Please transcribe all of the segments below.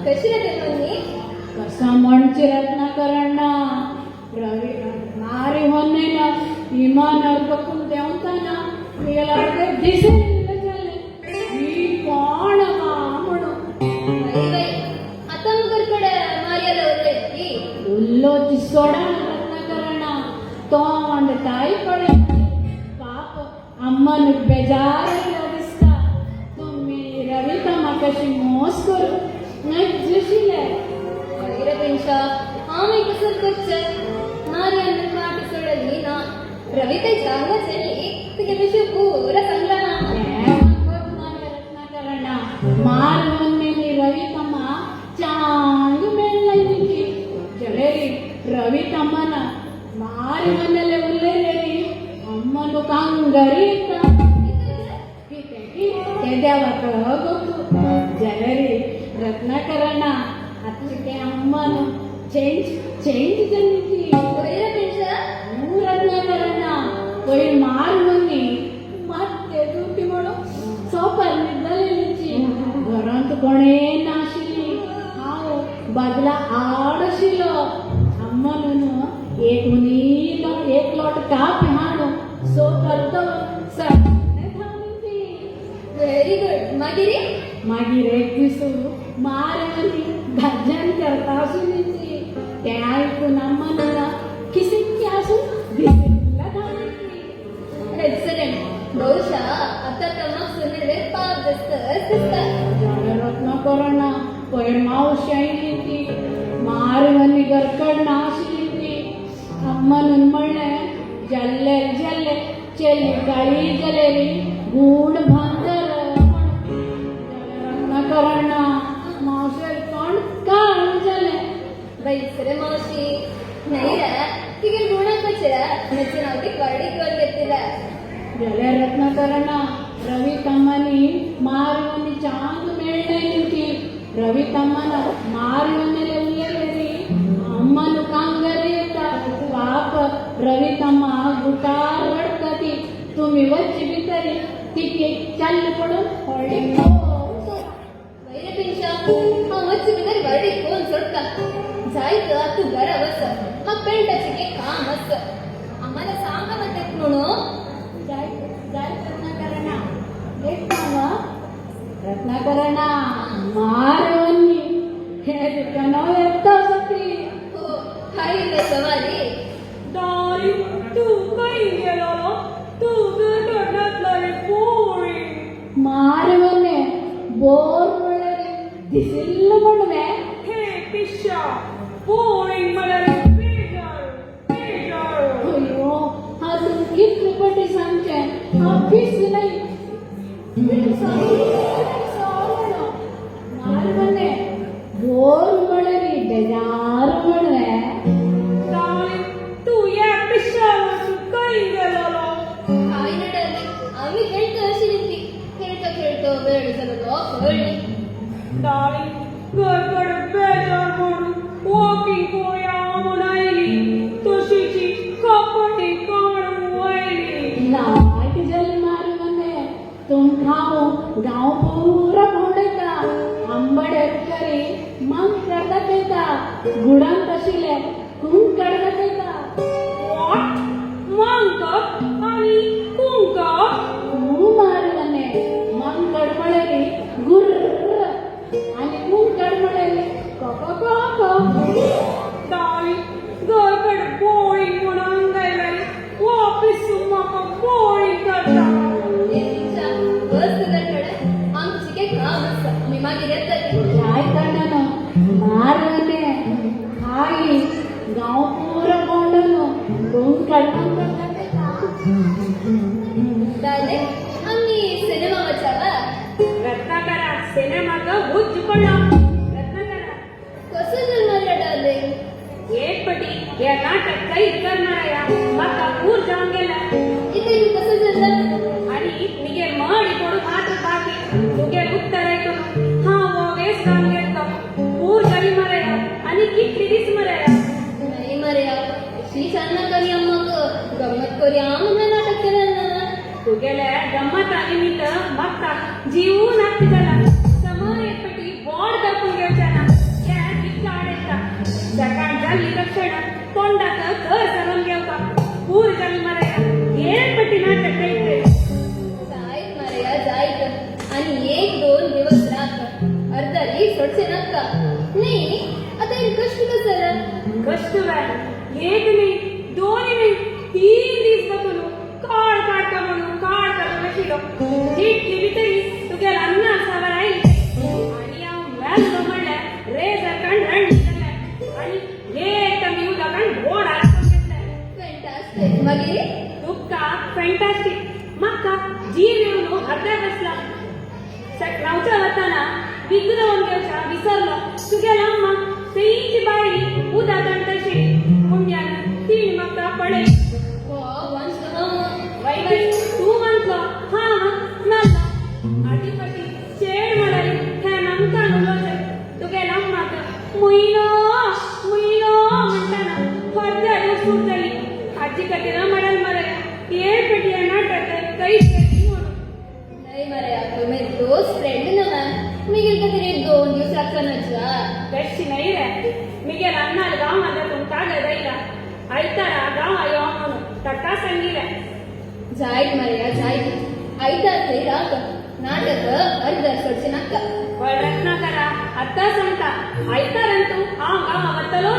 कशी रे म्हणणी कसा म्हणची रत्नाकरणा रवी मारी ಹೊನ್ನೆನ ವಿಮಾನ ಬಕ್ಕುಂ ದೇವಂತಾನ ಮೇಲಾಡೆ ದಿಸೆಲ್ಲ ಚಲೆ ಈ ಕೋಣ ಮಾಮಡು बाई बाई आता मगर कडे मार्याला उरलेली उल्लो चिसोडा रत्नाकरणा तोंड ताई पडे पाप अम्मन बेजारीला दिसता तुम्ही रवी तमाकशी मोस करू नजशिले बाई पेंशा आम्ही कसं कच्च मार्याला पाठी सोडली ना रवी ते जांग चली तुझ्या विषय पूरा सांगला ना रत्नाकरणा मार ಮೊನ್ನೆ रवी तಮ್ಮ चांग मेळ्ळೈನಿಗೆ ಜಲೇರಿ रवी तಮ್ಮನ ಮಾರಿ ಮೊನ್ನೆಲೆ ಉಲ್ಲೇರಿ ಅಮ್ಮನು ಕಂಗರಿ तेद्यावत ಗೊತ್ತು ಜಲೇರಿ रत्नाकरण ಅದಕ್ಕೆ ಅಮ್ಮನು ಚೇಂಜ್ ಜನಿಸಿ बाई पेंशा रत्नाकरण पै मार ಮೊನ್ನೆ ಮತ್ತೆ ड्युटी म्हणू सोपर निघालेलीची घरांत कोणे नाशिली हांव बाजला आडशिलो अम्मनून एक मुनीलो एक लोट काप हाडू सो करतो व्हेरी गुड मागिरी मागीर एक दीस मारवली भजन करता आसुनीची ते आयकून अम्मनून किसिक्की आसू दिसला धावली एक्सलेंट बहुशा आता तमाक सुनील पाप दिसतात रत्नाकरण पै मावशी आयली ती मारवली घरकडनं आशिल्ली ती अम्मनून म्हणलें जल्ले चेली काळी जलेली गूण भांगर रत्नाकरण मावशेर कोण काळ जाले बाई सरे मावशी नाही रे तिगे गुण कचरा नची नावटी वाडी कर घेतला जले रत्नाकरण रवी तಮ್ಮನಿ ಮಾರುವನಿ ಚಾಂಗ್ ಮೇಳ್ನೈನಿಂತಿ रवी तಮ್ಮನ ಮಾರುವನೆಲೆ ಉಲ್ಲೇರಿ ಅಮ್ಮನು ಕಾಂಗರೇತ ಪಾಪ रवी तಮ್ಮ गुटार रडकती तुम्ही वच्ची भितरी तिके चाल पडून ಹೊಳ್ಳಿ वैरे पेंशा हा वच्ची बिदर वाडी कोण सोडता जायचं तू घरावस हा पेंटाचे के काम असत आम्हाला सांगा म्हणते म्हणून जाय रत्नाकरण मारवनी हे दुकानाव येतो सती हो हाय सवारी दारी तू काही गेलो तू गडनातला रे पोळी मारवने बोर मळरे दिसिल्ल म्हणवे हे पिशा पोळी मळरे बेजार अयो हा तू किती पटी सांगते हा पिस नाही मारवने बोर मळरी बेजार म्हणवे तू या पिशावर काही गेलो हाय नडले आम्ही खेळतो अशी निघली खेळतो वेळ झालो कळली डाळी गडबड बेजार म्हणून वॉकिंग पोया म्हणायली तशीची कपडे काढून वायली लाईट जल मारवने तुम खाओ गाव पूरा भोंडेता आंबडे करी मग करता येता गुडां तशिले कुंक करता येता मंग आणि कुंक मारवने मग कडमळेली गुर्र आणि कुंक कडमळेली कोको डाळी गडबड पोळी म्हणून गायला वापिस म्हाका पोळी करता आमची के काम असतं मी मागे येतात काय करणार मारवने आई गाव पूरा कोंडनो कुंक कडमळ दादे आम्ही सिनेमा बचावा रत्नाकरा सिनेमाचं भूत जिकडला रत्नाकरा कसं जन्माला डाले एक पटी या नाटक काही करणाऱ्या माका पूर जाऊन गेला इथे मी कसं झालं आणि निगे मडी पडून मात्र बाकी तुगे उत्तर ऐकून हा वो वेस काम घेतो पूर गरी मरया आणि किती दिस मरया नाही मर्या शी चालना करी मग गंमत करूया म्हणून नाटक केलं ना तुगेले गंमत निमित्त मागता जीव नागती झाला समोर एक पटी बोर्ड दाखवून घ्यायचं क्षण तोंडाचं घर सरून घेवता पूर जमी मराया येळपट्टी नाटक कैते जायत मारया जायत आणि एक दोन दिवस राहत अर्धारी सोडचे नक्का नाही आता हे कष्ट कसं कष्ट व्हाय एक नाही दोन नाही 3 दिवस बघून काळ काढता म्हणून काळ काढून बसलो नीट केली तरी तुझ्या अन्न असावर राहील आणि या व्याज म्हणल्या रे जरकण रण निघाल्या आणि हे कमी उदाकण गोड आरसून घेतलाय फॅन्टास्टिक मागिरी तुका फॅन्टास्टिक मक्का जीव येऊन अर्धा बसला रावच्या वताना विग्रहून घेवच्या विसरलो तुझ्या लम्मा तेईची बाळी उदाकण तशी पुण्यान तीन मक्का पडे वैभव तू म्हणतो हा नाला आटीपटी शेड म्हणाली हे नमका नुलोचे तुगे लम्माक मुईनो म्हणताना फर्जाडी सुटली आजी कटीला म्हणाल मरे येळ पेटी नाटक काही पेटी म्हणून नाही मारया तुम्ही दोस्त फ्रेंड ना मी गेल का तरी 2 दिवसात कनचा तशी नाही रे मी गेला अन्नाला गाव माझ्यातून कागद आईला आयतारा गाव आयो म्हणून तक्का सांगितल्या जायत मारया जायत आयता थंय राहत नाटक अर्धा सोडचे नक्का पण रत्ना करा आता सांगता आयतारंतू हा गाव आवडतलो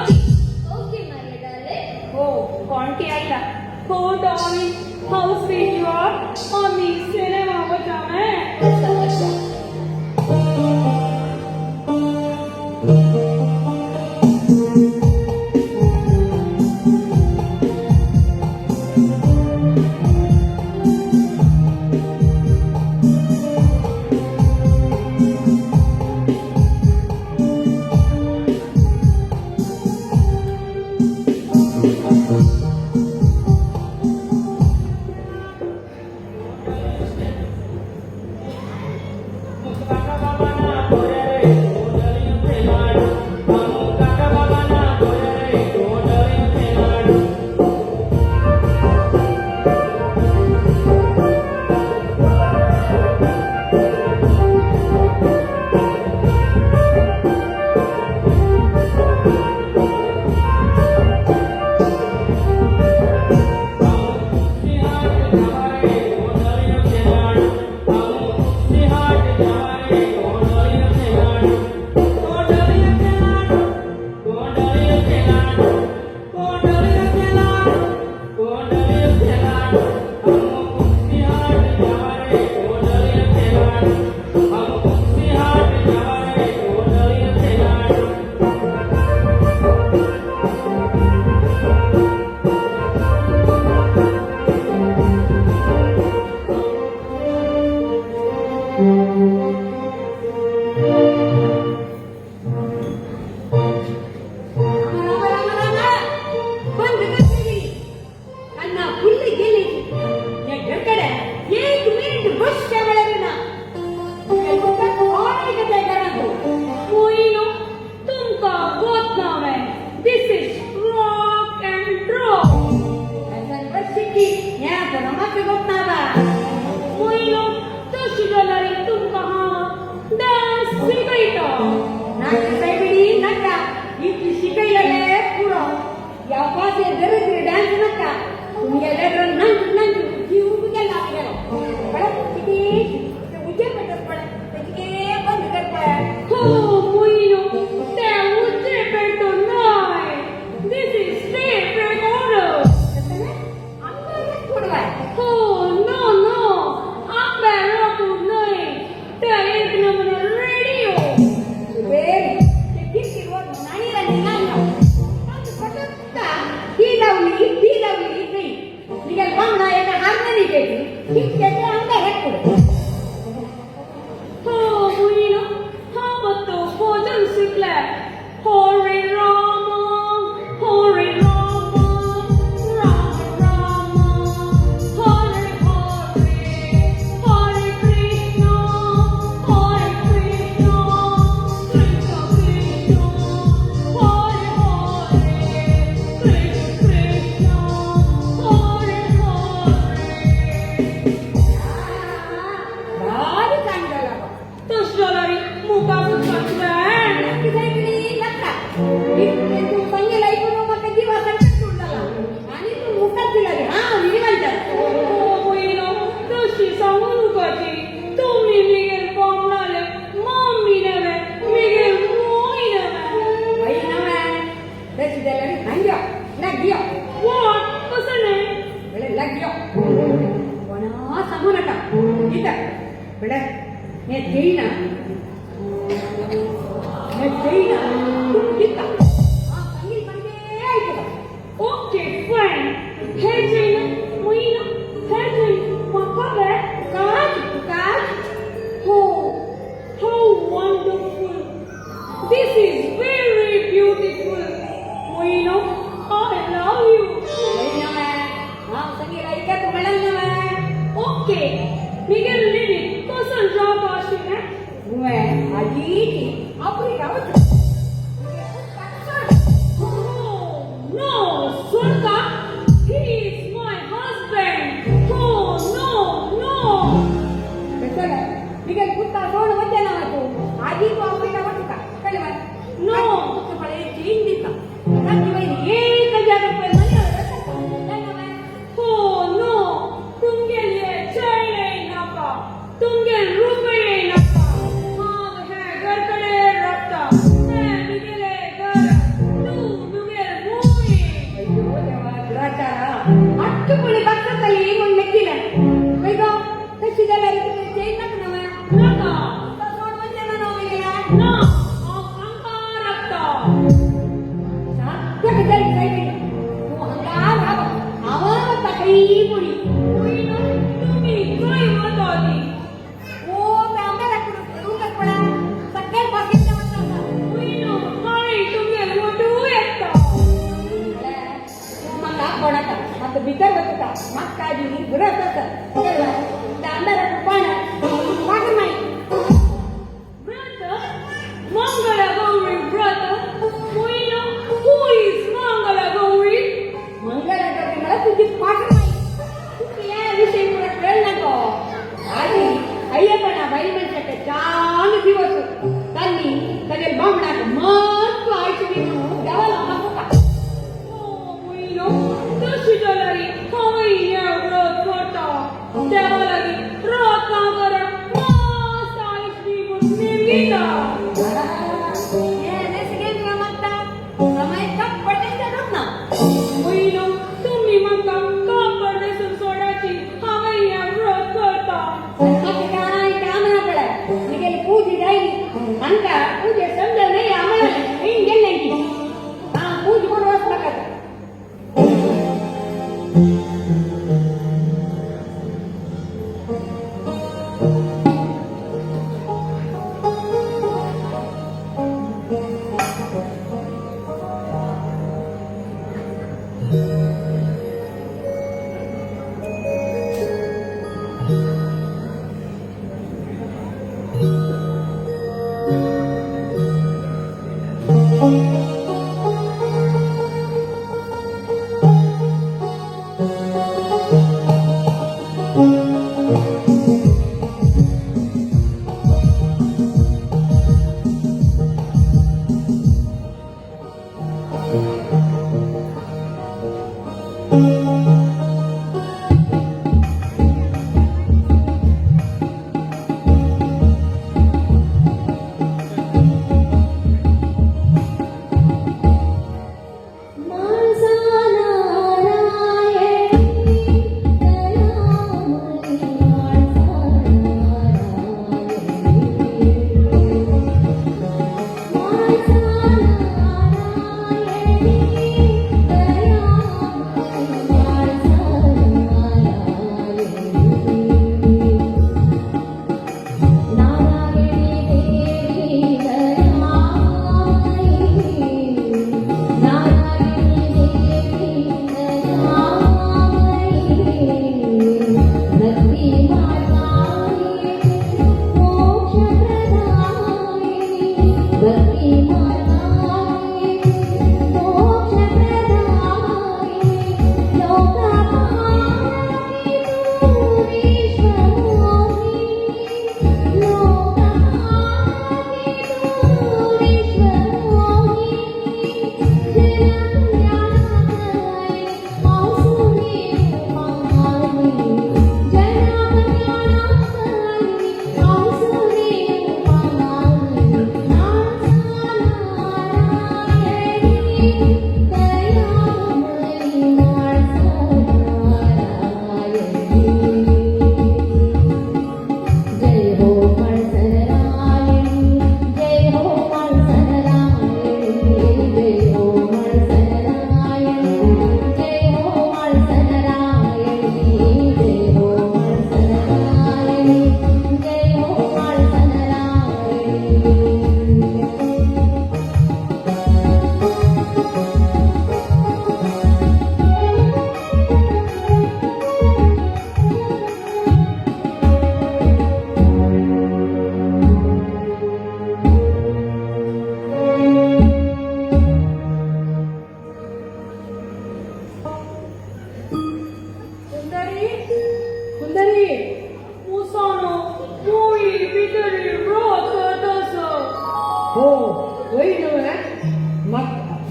ओके मारया डार्लिंग हो कोणती आईला हो Dolly how sweet you are आम्ही सिनेमा बजावे अच्छा अच्छा ती लावली नाही निघाल Medina. Medina. Kita. Panggil aja. Okay, fine. Hey, Jaina, Moina, hey, Jaina, Makabe, God, Bukan. oh, how wonderful. This is very beautiful. Moina, I love you. Ini nama. Panggil aja kemalan nama. Okay, Miguel Lini, kosan jaga sini. Gue haji ini. Apa ini kamu? Oh, no, Sultan, he is my husband. Oh, no, no. Betul. Miguel Putra soal macam nama tu. Haji tu apa yang kamu suka? Kalau mana? No. Kepala ini tak. Kan cuma ini. Kerja apa mana? Dan nama. Oh no, तुमके लिए चाय नहीं नापा, तुमके रुपए नहीं नापा, हाँ है घर कड़े रखता, मैं निकले घर, तू निकले मूवी. ಅಯ್ಯೋ ದೇವ ದುರಾಚಾರ 10 ಮಣಿ ಪಕ್ಕದಲ್ಲಿ ಒಂದು ಲೆಕ್ಕಿಲ್ಲ ಕೈಗೋ ಕಚ್ಚಿದಲ್ಲ ಇದಕ್ಕೆ ಚೈನ್ ನವ नका, ನೋಡು ಒಂದೇ ನೋವಿಲ್ಲ ना, अंका रखता. ಸಾಧ್ಯ ಕೈ ಕೈ ಹಂಗಾರ ಅವನ ತಕೈ ಮುಡಿ कोई ना, तुम्ही काय मातादी. ಓ ಆಮೇಲೆ ರೂಪ ಕೊಡ ಸಕ್ಕರೆ ಪಾಕಿಸ್ತಾನ कोई ना, काय तुमके मोठू येता. ಮಗ ಕೊಡಕ ಮತ್ತೆ ಬಿಕರ್ ಬರ್ತಕ ಮಕ್ಕಾಗಿ ಬರತಕ ಆಮೇಲೆ ಪಾಣ ಪಾಣ ಮಾಡಿ Brother, Mangala Gauri, brother. कोई ना, who is Mangala Gauri? Mangalagauri मला तुझी पाठ नाही या विषयी तुला कळलं नको आधी अय्यपणा बाई म्हणतात छान दिवस त्यांनी सगळे बामणात मस्त आयची म्हणून देवाला नको का Oh, Moino, तशी जलारी हवाई या व्रत करता. देवालागी व्रत ना करा, मस्त आईची म्हणून नेमकीता. हे सगळे तुला म्हणतात समय कप पडायचं ना Moino, तुम्ही म्हणता कापड नेसून सोडायची हवाई या व्रत करता. काय काम ना पडाय निघेल पूजी राहिली म्हणता पूजे समजा नाही आम्हाला येईन गेले की हा पूज म्हणून वाचला का हो होई मग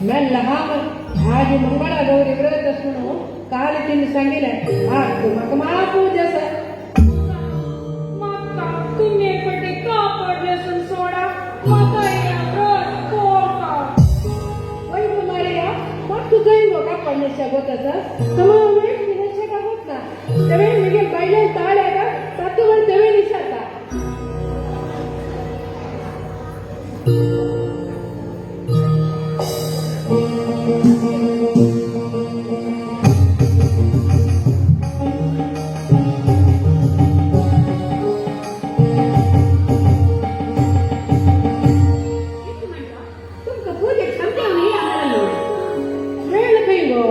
मैं लहान आज मंगळा गौरी व्रत असून काल तिने सांगितलं आज मग महापूजा सर माका तुम्ही पटे का पडलेसून सोडा माका या व्रत कोका होई मारिया मग तू काही मोठा पडण्याच्या होताच समावेश विनाशा का होत ना तेव्हा मी बैले ताळ आहे का सातूवर तेव्हा निशाता तुमका पूजेक समजावून नाही आम्हाला लोड वेळ काही गो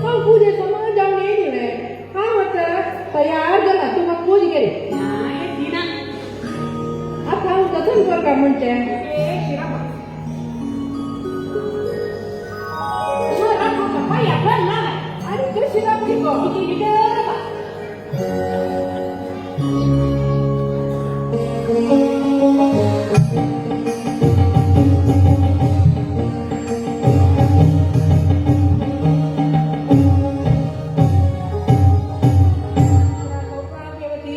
हा पूजे समजावून येईल रे हा होतं तयार झाला तू मग पूज गेली नाही दिना आता हा कथन कर का म्हणते ए शिराबा आणि कशी लागली गो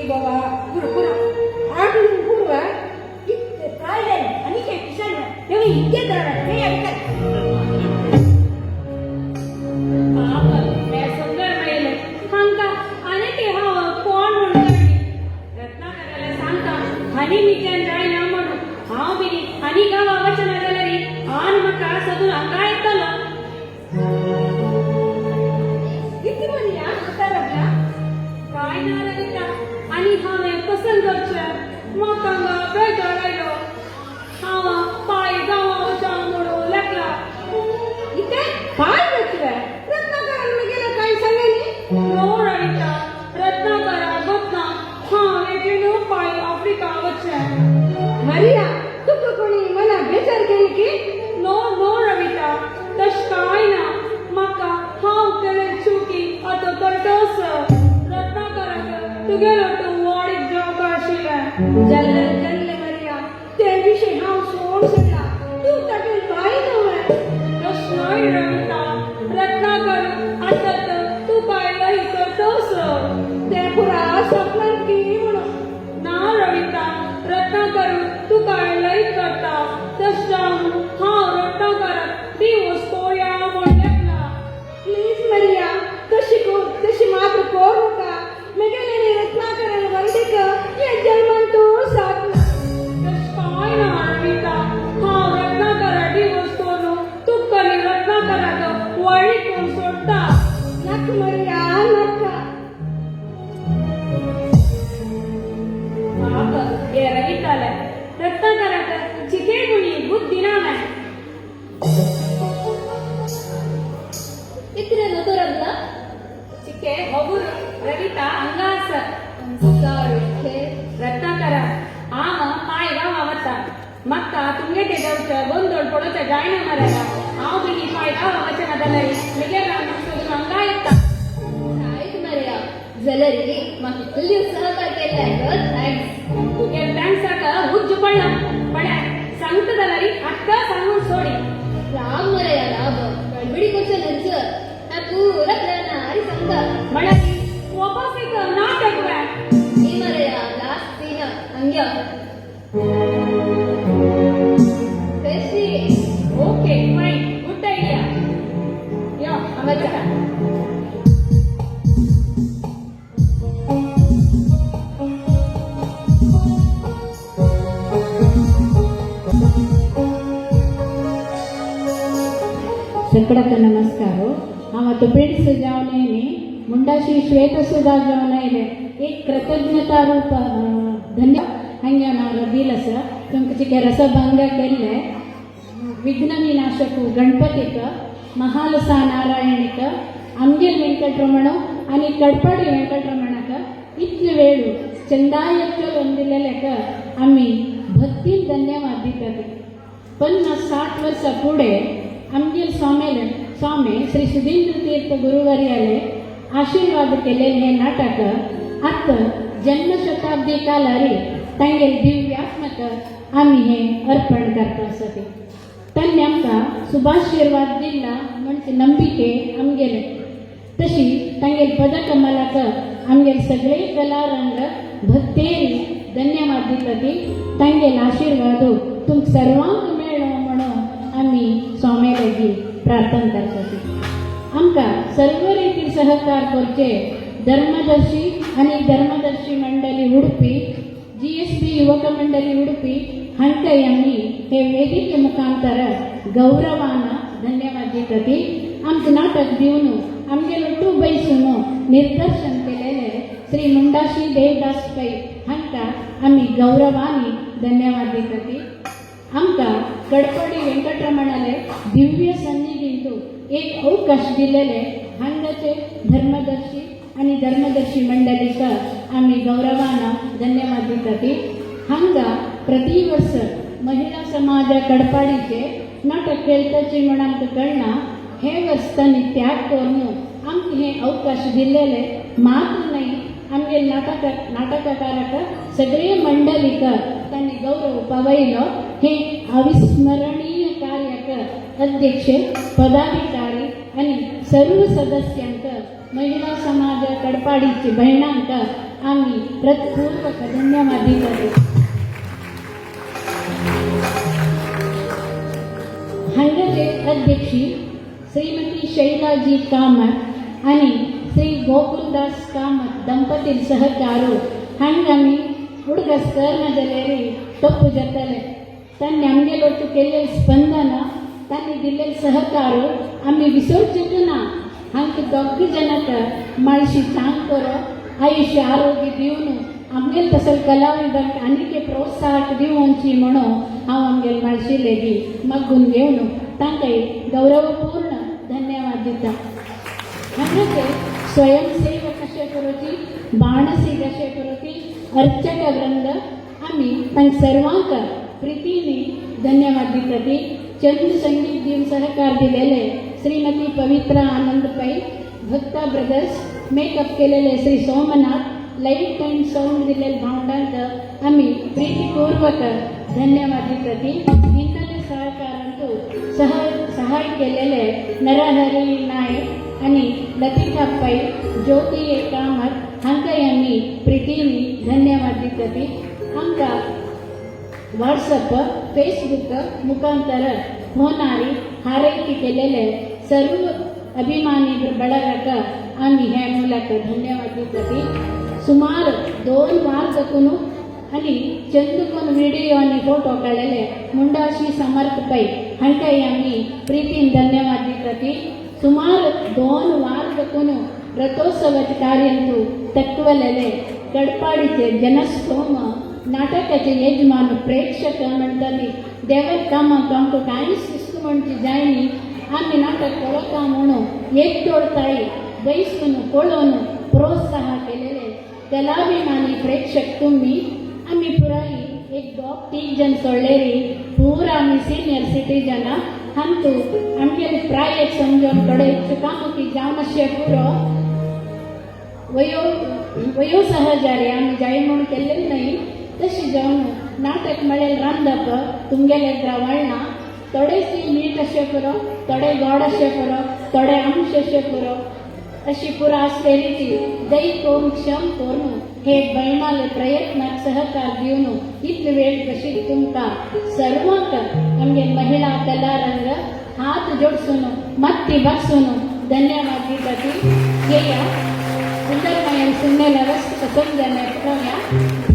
बाबा गुरु आठ गुरु आणि काय किशन तेव्हा इतके करणार हे ऐकत बाबा मैं सुंदर महिला हांका आणि ते हवं कोण म्हणतो रत्नाकराला सांगता आणि मी त्या जायना म्हणून हांव बी आणि गावा वचना जाल्यारी आन म्हाका सगळं हांगा येतलो किती म्हणी आता लागला काय ना ललिता आणि हांवें पसंत करचें म्हाका हांगा बेजार आयलो हांव पाय गांवा वचां म्हणून लेकला इथे काय बसलाय रत्नाकरांना गेलं काही सांगायनी नो ललिता रत्नाकरा बदना हांव एकूण पाय आफ्रिका वचें मारिया तुका कोणी मला बेजार केली की नो नो रविता तश काय ना म्हाका हांव केलें चुकी आतां कळटोस रत्नाकराक तुगेलो तूं वाडीक जॉब आशिल्लें जल्ले मारिया त्या दिवशी हांव सोड सोडला तू तातून काय नव्हे तश नाही रविता रत्नाकर आतां तूं काय लई करतोस ते पुरा स्वप्नात की म्हणून ना रविता रत्नाकर तूं काय लई करता तश जावन हांव रत्नाकराक दिवस पळोवया म्हण लेखला प्लीज मारिया तशी मात्र कोर नका मी गेलेली रत्नाकराला वरडेक या जन्मान तू साथ तश काय ना रविता हांव रत्नाकरा दिवस करून तुका न्ही रत्नाकराक वळी करून सोडटा नक मारिया नका बाबा हे रविताले रत्नाकराक चिके गुणी बुद्धी ना इकडे नव्हतो रगला चिके होगुर रविता अंगास रत्नाकर आम पाय गावा वता मक्का तुमगे ते जाऊचं गोंधळ पडोचं जायना मरायला हांव बिनी पाय गावा वचना जाल्यारी मिगेला सोडून अंगा येता काय मारिया जलरी म्हाका इतली सहकार केलाय ग थँक्स तुगे थँक्साका हुज्ज पडला पड्या सांगता जाल्यारी आत्ता सांगून सोडी राम मरया लाभ गडबडी क्वेश्चन आन्सर ना पूरा प्लॅन आरी सांगता म्हणाली वापस एक नाटक वे हे मरया लास्ट सीन हंग्या कशी ओके फाईन गुड आयडिया या आमच्या संकटक नमस्कार हांव पेड सजावणे मुंडाशी श्वेत सुधा जावने एक कृतज्ञता रूप धन्य हंगे हांव रबील आसा तुमकां चिके रसभंग केल्ले विघ्न विनाशक गणपतीक महालसा नारायणीक आमगेल वेंकटरमण आनी कडपाडी वेंकटरमणाक इतले वेळ चंदायत्व ಹೊಂದಿलेलेಕ आम्ही भक्तीन धन्यवाद दितात 50-60 वर्षा पुढे आमगेल स्वामी श्री सुधींद्र तीर्थ गुरुवर्याले आशीर्वाद केलेले हे नाटक आता जन्मशताब्दी कालारी तांगेल दिव्यात्मक आम्ही हे अर्पण करता आसत तांणी आमकां शुभाशीर्वाद दिला म्हणजे नंबिके आमगेले तशी तांगेल पदकमलाक आमगेल सगळे कलारंग भक्तेरी धन्यवाद दितली तांगेल आशीर्वाद तुमक सर्वांक मेळो म्हणून आम्ही स्वामी लागीं प्रार्थना करतात आमकां सर्व रिती सहकार करचे धर्मदर्शी आणि धर्मदर्शी मंडळी उडपी GSB युवक मंडळी उडपी हांकांय आमी हे वेदिके मुखांतर गौरवान धन्यवाद दितली आमचें नाटक दिवन आमगेलो टू बैसून निर्दर्शन केलेले श्री मुंडाशी देवदास पै हांकां आमी गौरवानी धन्यवाद दितली आमकां कडपडी वेंकटरमणाले दिव्य सन्निधींतू एक अवकाश दिलेले हांगाचे धर्मदर्शी आणि धर्मदर्शी मंडळीक आम्ही गौरवान धन्यवाद दितली हांगा प्रतिवर्ष महिला समाज कडपाडीचे नाटक खेळटाचे म्हण आमकां कळना हे वर्स तांणी त्याग करून आमकां हे अवकाश दिलेले मात्र नाही आमगे नाटककाराक सगळे मंडळीक तांणी गौरव पावयलो हे अविस्मरणीय कार्याक अध्यक्ष पदाधिकारी आणि सर्व सदस्यांक महिला समाज कडपाडीचे भयणांक आम्ही हृदयपूर्वक धन्यवाद दितले हांगाचे अध्यक्षी श्रीमती शैलाजी कामत आणि श्री गोकुलदास कामत दंपती सहकारू हांगा आमी हुडगस कर्म जालेरी तप्पू जातले तांणी आमगेलो केलेले स्पंदन तांणी दिलेले सहकारू आमी विसरचेच ना हांकां दोग जनाक माळशी चांग करो आयुष्य आरोग्य दिवन आमगेल तसले कलाविदांक आनीक प्रोत्साहक दिवची म्हणून हांव आमगेल माळशी लेगी मागून घेवन तांकां गौरवपूर्ण धन्यवाद दिता हांगाचे स्वयंसेवक कशे करची बाणसी कशे करची अर्चक वृंद आमी तांकां सर्वांक प्रितीनी धन्यवाद दितली चंद संगीत दिवन सहकार दिलेले श्रीमती पवित्रा आनंद पै भक्ता ब्रदर्स मेकअप केलेले Shri Somnath light and sound दिलेले भावंडांक आमी प्रीतीपूर्वक धन्यवाद दितली इतर सहकारांतू सहाय केलेले नरहरी नायक आणि लतिका पै ज्योती कामत हांकांय आमी प्रितीनी धन्यवाद दितली आमकां व्हॉट्सअप फेसबुक मुखांतर होणारी हारैकी केलेले सर्व अभिमानी बळगाक आम्ही हे मुलाक धन्यवाद दितली सुमार 2 वार देखून आणि चंदूकून व्हिडिओ आणि फोटो काढलेले मुंडाशी समर्थ पै हांकांय आमी प्रीतीन धन्यवाद दितली सुमार 2 वार देखून रथोत्सवाचे कार्यांतू तक्वलेले कडपाडीचे जनस्तोम नाटकाचे यजमान प्रेक्षक म्हणटली देवर कामाक आमकां कांयच दिसता म्हणची जायनी आमी नाटक पळोवता म्हणून एक तोडताय बैसून पळोवन प्रोत्साह केलेले कलाभिमानी प्रेक्षक तुम्ही आमी पुराय एक 2-3 जन सोडलेली पुरा आमी सिनियर सिटीजन हांतू आमगेले प्रायक समजून कडे चुकामुकी जावन अशें पुरो वयो सहजारी आमी जाय म्हणून केल्लें न्हय तशी जावन नाटक म्हळ्यार रांदप तुमगेले द्रावळना थोडे मीठ अशें पुरो थोडे गोड अशें पुरो थोडे आमचे अशें पुरो अशी पुरा आसलेली ती दय करून क्षम करून हे भयणाले प्रयत्नाक सहकार दिवन इतले वेळ कशी तुमकां सर्वांक आमगे महिला कलारंग हात जोडसून मत्ती बसून धन्यवाद दितली घेया सुंदरमय सुंदर अवस्था समजणे पळोवया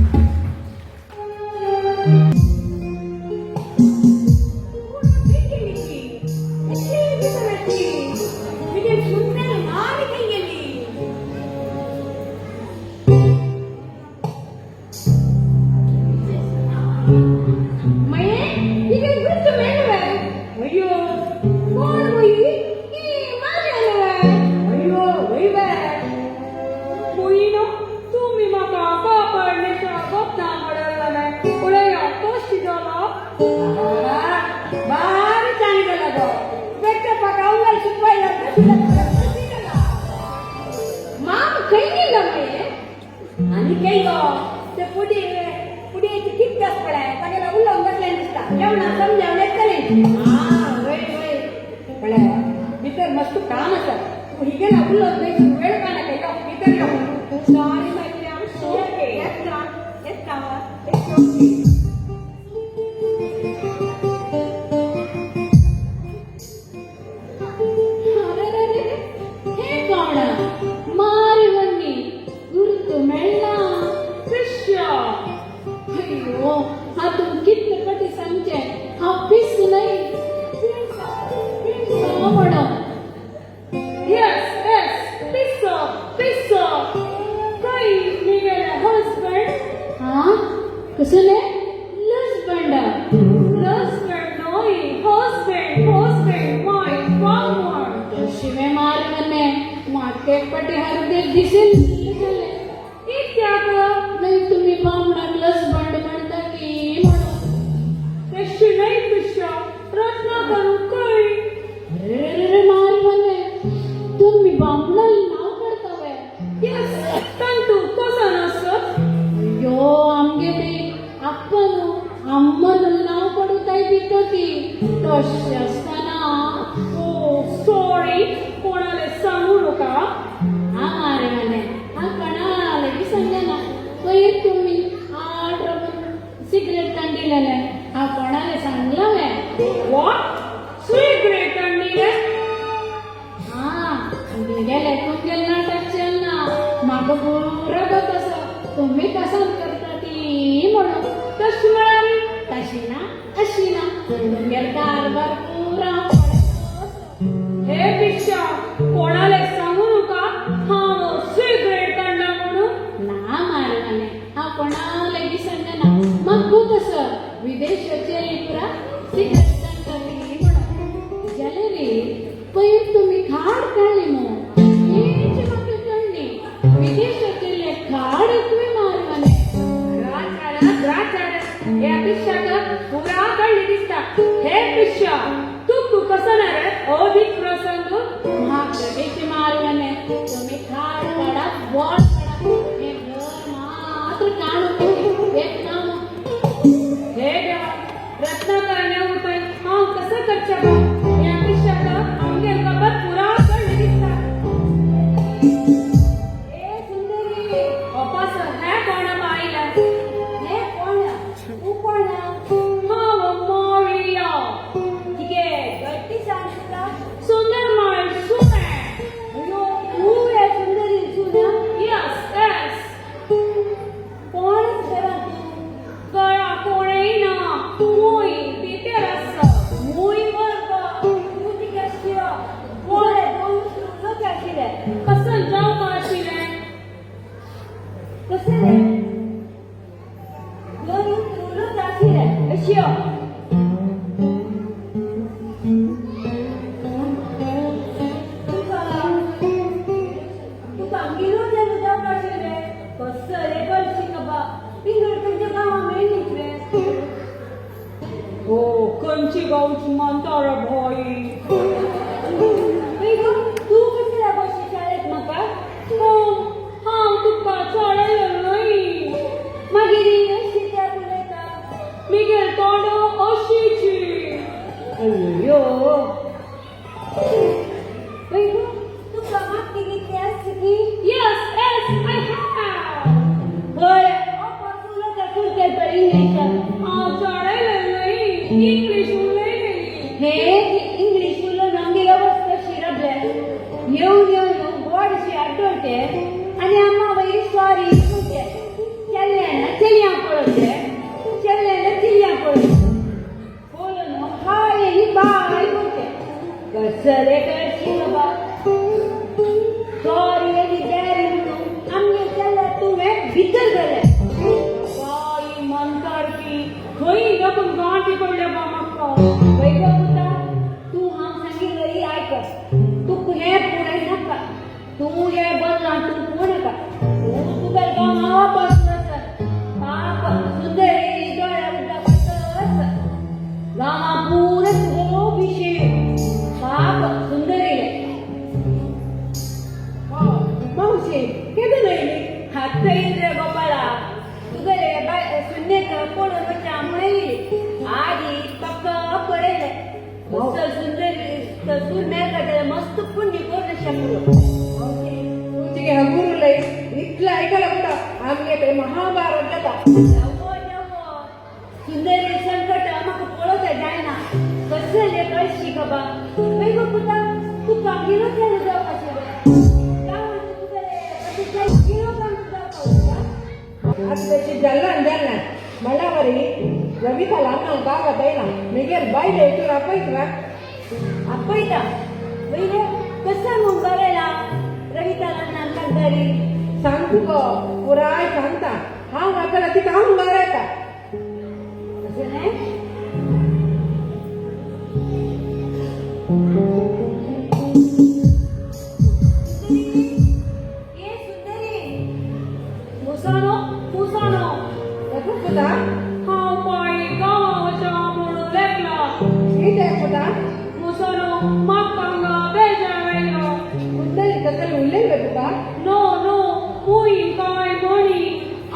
आणि काही ते पुढे दिवस पडाय सगळ्याला उल्लंघन बसल्या दिसता जेवणा समजावण्यात करेन पडाय भितर मस्त काम असत तू ही गेला उल्लंघन वेळ काढा केला भितर येऊ सॉरी मैत्रिणी ओके येस का ಅರೆರೆರೆ, ಹೇ ಕಾಣ ಮಾರಿವನ್ನಿ ಗುರುತು ಮೆಳ್ಳ ಶಿಷ್ಯ ಅಯ್ಯೋ ಅದು ಕಿತ್ತಪಟ್ಟಿ ಸಂಚೆ ಆ ಪಿಸ್ ನೈ ಸಾವಣ Yes, yes, pizza, pizza. Kai, Miguel, husband. ಹಾ ಕುಸುನೆ ಲಸ್ ಬಂಡ Husband, no, husband, husband, my farmer. ಶಿವೆ ಮಾರಿವನ್ನೆ ಮಾತೆ ಪಟ್ಟಿ ಹರಿದೆ ದಿಸಿಲ್ झाले इत्याग नाही तुम्ही बामणात लस बंड म्हणता की म्हणून तशी नाही पिशा रत्न करू काय अरे मारिवन्ने तुम्ही बामणाला नाव करतावे यस तंतू कसं नसत अಯ್ಯೋ आमगे बी अप्पनु अम्मनु नाव पडूताय बिकती तशी असताना ओ सॉरी कोणाला सांगू नका हा मारिवन्ने हा कणाला की संजना पहिले तुम्ही आड सिगरेट कंडिलेले हा कोणाला सांगलावे व्हॉट सिगरेट आणि हा गेले तुमगेल नाटक चलना माग पुरा कसं तुम्ही कसं करता ती म्हणून तशी वेळाने तशी ना अशी ना तुमगेल कारभार पुरा हे पिशा कोणाला सांगू नका हा सिगरेट आणला म्हणून ना मारवाने हा कोणाला की संजना मग कसं विदेशाचे पुरा सिगरेट कंडी म्हणून जलेरी पहिले तुम्ही खाड काढली मग हेच मग कंडी विदेशाचे खाड तुम्ही मारवाने या पिशाचा पुरा कळली दिसता हे पिशा तू कसं ना रे अधिक प्रसंग महाप्रदेश मारवाने तुम्ही खाड काढा बॉल काढा हे घर मात्र काढू एक नाम हे देवा रत्नाकरण्या होतोय हा कसं कच्चा बा या पिशाचा आमगे कबत पुरा कळली दिसता ए सुंदरी वापस हे कोणा बाईला हे कोण तू कोण हा मोरिया ठीक आहे गट्टी सांग तुला सुंदर माळ सुने अयो तू आहे सुंदरी सुना यस यस कोण सेवा तू गळा कोणे ना मोई तिथे रस मुई वर्ग तू ती कशी कोण आहे दोन लोक अशिले कसं जाऊ माशिले कसे रे दोन लोक अशिले अशी तुका गिरोजा जाऊ अशिले कसं रे करशी का बा पिंगळ तुझ्या गावा मेळलीच रे हो कंची गावची मानतारा भाई तू कसल्या बशी शाळेत म्हाका हो हा तुका चाळायला नाही मागीर अशी त्या उलयता मी गेलतो अशीची अय्यो बैगो तुका मागची किती असते की यस यस आय हॅव होय तुला का तू काय पर इंग्लिश हा चाळायला नाही इंग्लिश उलयलेली हे इंग्लिश तुला नंगी अवस्था शिरबले येऊन येऊन गोडशी आठवते आणि आम्हा वैरी सॉरी म्हणते चल्ल्याना चलिया पळते चल्ल्याना चिलिया पळते बोलो ना हाय ही बाय म्हणते कसं रे करशी बाबा सॉरी आणि डॅरी म्हणून आम्ही चल्ल्या तुम्ही भीतर गेले बाई म्हणतात की खई आपण गाठी पडल्या बा मक्का वैभवता तू हा सांगितलं ऐकस तू हे पुढे नका तू हे बदला तू कोण नका तू काय गावा बसलस पाप सुंदरी डोळ्या उडा बसलस गावा पुरे तुझो विषय पाप सुंदरी मावशी केलं नाही हात रे गोपाळा तुझे शून्य कोण तू पुण्य करू शकलो तुझे हगुर लय इथलं ऐकायला कुठं आम्ही येते महाभारत जाता सुंदरी संकट आम्हाला पळत जायना कसं ले कळशी खबा बाई गो पुता तू कागीरो केलं जाऊ आजची जल्लन जल्लन मळावरी रविकाला ನಾವು ಬಾಗದೈನ ನಿಗೆ ಬಾಯಿಲೆ ಇಟ್ಟು ಅಪ್ಪೈತ್ವಾ अप्पैता बाई कसं मग बरेला रविताला नांदरी सांगू ग पुराय सांगता हा वाचला ती काम मारायचा असं नाही ए सुंदरी मुसानो मुसानो नको पुता हा पाय गावाच्या म्हणून लेखला ठीक आहे पुता मुसानो माकांगा बेजारायला कुंडली कसं उल्ले पुता नो नो मुई काय म्हणी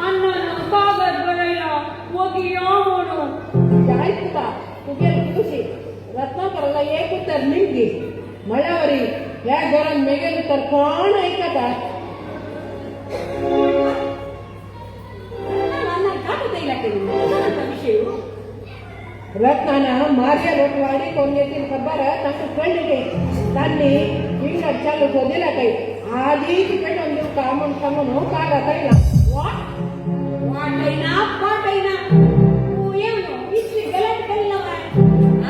अण्णानं कागद भरायला वगी या म्हणून काय पुता तुझे खुशी रत्नाकरला एक उत्तर निमगी मळावरी या घरात मेगेल तर कोण ऐकता रत्नानं मार्या लोटवाडी कोण येतील खबर तांक कळली काही त्यांनी इंग्लंड चालू दिला काही आधी पेटून देऊ का म्हणून सांगून कागा कळला वाटैना पाटैना तू येवनो इतली गलत कल्ला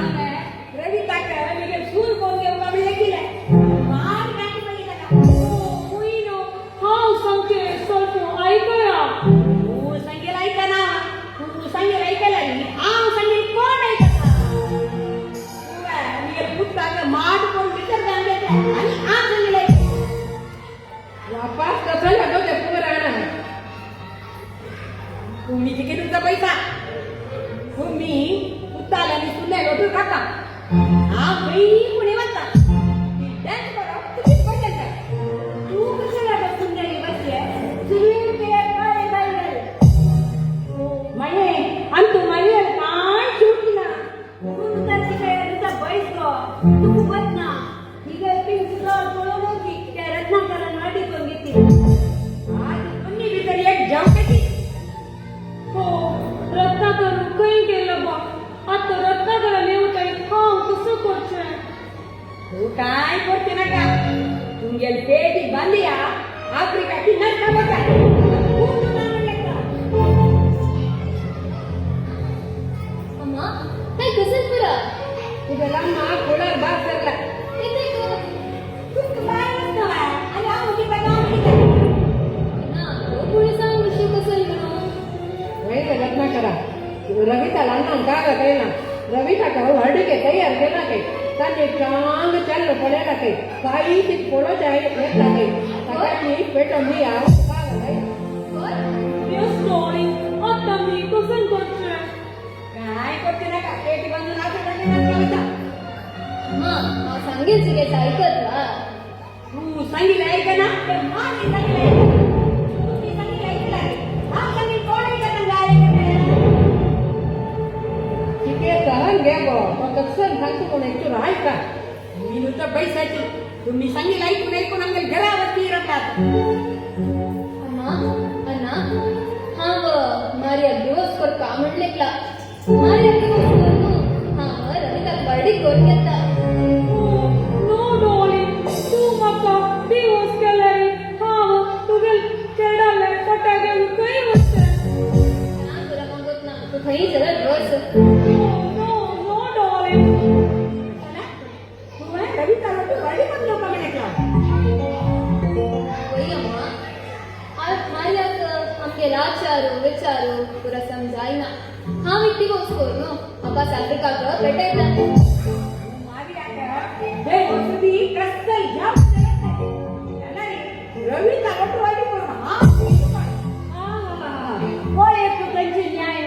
आमे रवि काका मिगे सूर कोण घेऊ का मी लेखिले मार काकी बघितला का मुईनो हाव सांगते सोडतो ऐकया तू सांगेल ऐका ना तू सांगेल ऐकायला नाही आव सांगेल कोण ऐकता मिगे पुत्ताक माट कोण विचार जाणते आणि आव सांगेल ऐका वापस कसं लागो ते पुराणा तुम्ही तिकीट तुमचा पैसा तुम्ही पुत्ताला मी सुने लोटू टाका हा बहिणी पुणे वाचता डॅन्स करा तुम्ही पटेल का तू कशाला बसून गेली बसली सुनील ते काय बाई माये आणि तू माये काय सुटला तू तुझा शिकायला तुझा बैस गो तू बस ना ही गं ती तुला बोलवलं की त्या रत्नाकरला नाटी करून घेतली आज तुम्ही भीतर एक जाम केली हो रत्नाकर काही केलं बा आता रत्नाकरला नेवताय हाव कसं करते तू काय करते ना का तुमगेल पेटी बांधिया आफ्रिका की नरका बघा खूप नाम लेखा अम्मा काय कसं पुरा तुझ्या लम्मा कोळर बास सरला येते का तू काय नसतो आणि आहोती बघा ना पुढे सांग विषय कसं म्हणून वैसे रत्ना करा रविता लांना कागा कळला रविता का हडके तयार केला काही त्यांनी चांग चाललं पडायला काही ती पोळो जाय घेतला काही सगळ्यांनी पेटून मी आव कागा काही यस डार्लिंग आता मी कसं करते काय करते ना का पेटी बांधून आफ्रिका की नरका बघा अम्मा सांगेल सिगेच ऐकत वा तू सांगितलं ऐका ना ते मागे सांगितलं तुम्ही सांगितलं ऐकलं हा सांगितलं कोण ऐकत गाय ठीक आहे सहन घ्या गो मग कसं सांगतो कोण एकटू राहाय का मी नुसतं पैशाची तुम्ही सांगितलं ऐकून ऐकून आमच्या घरावरती रडतात अम्मा अण्णा हा व मारिया दिवस कर का म्हणलेकला मारिया दिवस करू हा व रविता बर्डी करून घेता नो डार्लिंग तू माका दिवस केलाय हाव तुगेल केडाले पटा घेऊन काही वचते ना तुला मागत ना तू खई जरा रस नो नो डार्लिंग तू रविताला तू गाडी पण लोक म्हणायला वही अम्मा आज मारिया आमगे लाचारू विचारू पुरा समजायना हा विट्टी गोस करू अब्बा आफ्रिका का भेटायला मागे आता हे वसुदी कसं या रविता वटवाडी पण हा होय तू त्यांची न्याय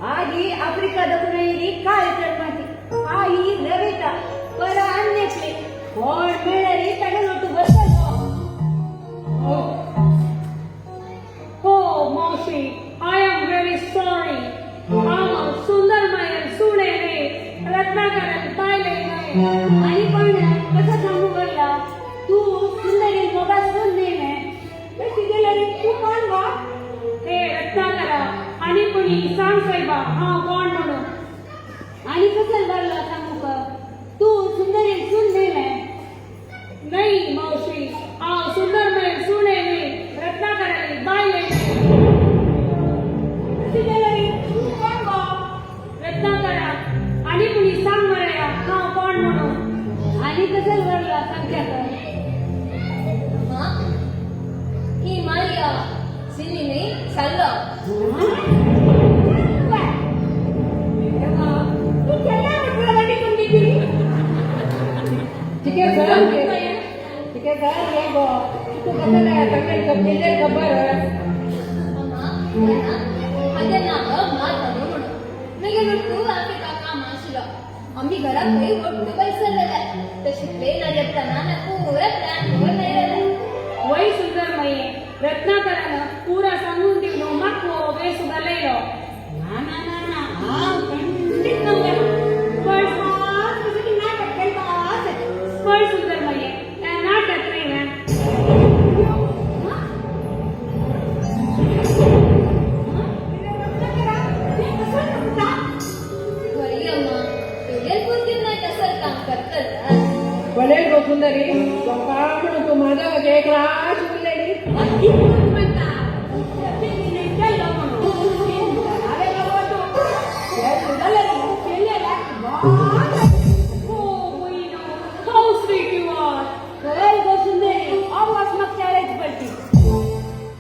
आधी आफ्रिका दखुनेली काय करमाती आई रविता पर आणण्यातले कोण मिळाली त्याने लोटू बसल हो मावशी आय एम व्हेरी सॉरी आम्हा सुंदरमयन सुनेने रत्नाकरन पाहिले नाही आणि पण कसं सांगू बोलला तू कोण गो हे रत्नाकरा आणि कोणी सांग साहेबा हा कोण म्हणून. आणि कसं भरला सांगू का तू सुंदरी सुन नेले नाही मावशी आ सुंदर नाही सुने नाही रत्नाकराने बाय तू कोण गो रत्नाकरा आणि कुणी सांग मरया हा कोण म्हणून. आणि कसं भरला सांगत्या का हा ही माया सिनीने चाललं तू त्याला म्हटलं निघून गेली ठीक आहे सर ये गो तू कसं नाही तंगेल कपडे खबर माझे नाव माधव म्हणून मी गेलो तू आफ्रिका काम असलं आम्ही घरात काही मोठं पैसरलेलं तर शिकले ना येताना ना पुरा प्लॅन वर नाही राहिला. वय सुंदर मये रत्नाकरानं पुरा सांगून दिलो मागो वे सुद्धा लयलो. ना ना ना ना हा खंडित नव्हतं वय सुंदर मये त्या नाटक नाही ना. घरी अम्मा एवढ्या पूर्ती नाही कसं काम करतात. बनेल गो सुंदरी का म्हणून तू माझा एक राज बोललेली Oh, Wino, how sweet you are.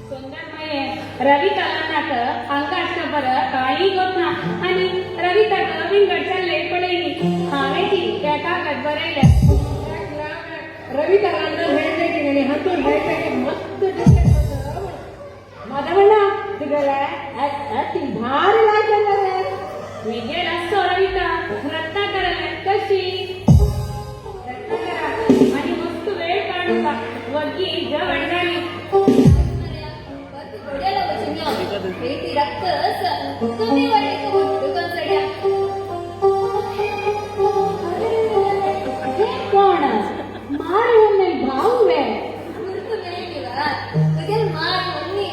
सुंदर मये रविताला नाटक अंगाष्ट बरं काही होत ना आणि रविताचं विंगड चालले पडेली हावेची त्या कागद बरायला. रवी तरांना हँडमेकिंग आणि हातून हँडमेकिंग मस्त मधवना तिकडे ती भारी लागेल रे मी गेला असतो रविता रत्नाकराला कशी रत्नाकरा आणि मस्त वेळ काढून वरची जवळ झाली. घोड्याला वचन हे ती रक्तच तुम्ही वडे दुकान सड्या हे कोण मारी भाऊ वे गुरुतु मेळिवा तुझे मार मन्नी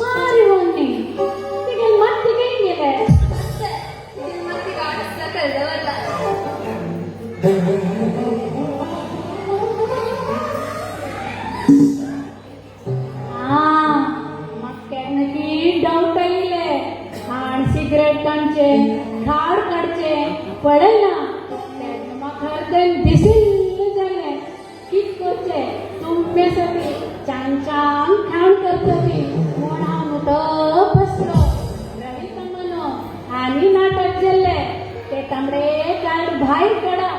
मारी होणी तिथे मत तिथे गेले तुझे मती वाटस कळदवला नक्की डाऊट येईल आणि सिगरेट काढचे खाड काढचे पडेल ना मग खरं दिसेल झाले कितकोचे तुमच्यासाठी छान छान खाण करतली मोठा मोठं बसलो रवी म्हणो आणि नाटक झाले ते तांबडे कार्ड बाहेर काढा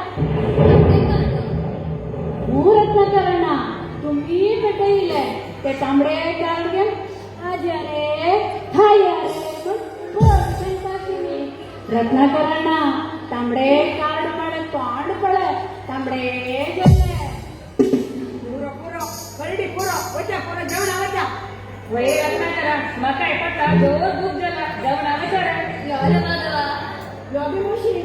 रत्नाकरणा तुम्ही भेटले ते तांबडे कार्ड घे आजारे थायारे रत्नाकरणा तांबडे कार्ड पडे तोंड पडे तांबडे गेले पुरो पुरो परडी पुरो वजा पुरो जेवण वजा वय रत्नाकरा मग काय पडला जोर भूक झाला जेवणा विचारा याला माधवा योगी मुशी